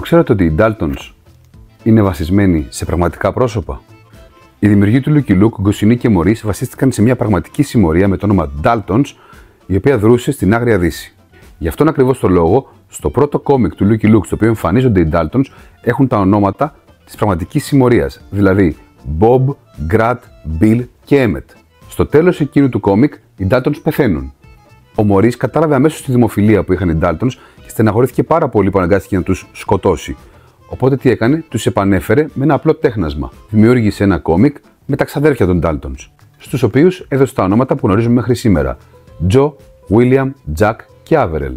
ξέρατε ότι οι Daltons είναι βασισμένοι σε πραγματικά πρόσωπα? Οι δημιουργοί του Lucky Luke, Goscinny και Maurice, βασίστηκαν σε μια πραγματική συμμορία με το όνομα Daltons, η οποία δρούσε στην Άγρια Δύση. Γι' αυτόν ακριβώς το λόγο, στο πρώτο κόμικ του Lucky Luke, στο οποίο εμφανίζονται οι Daltons, έχουν τα ονόματα της πραγματικής συμμορίας, δηλαδή Bob, Grat, Bill και Emmet. Στο τέλος εκείνου του κόμικ, οι Daltons πεθαίνουν. Ο Maurice κατάλαβε αμέσως τη δημοφιλία που είχαν οι Daltons και στεναχωρήθηκε πάρα πολύ που αναγκάστηκε να τους σκοτώσει. Οπότε τι έκανε, τους επανέφερε με ένα απλό τέχνασμα. Δημιούργησε ένα κόμικ με τα ξαδέρφια των Daltons, στους οποίους έδωσε τα ονόματα που γνωρίζουμε μέχρι σήμερα: Joe, William, Jack και Averell.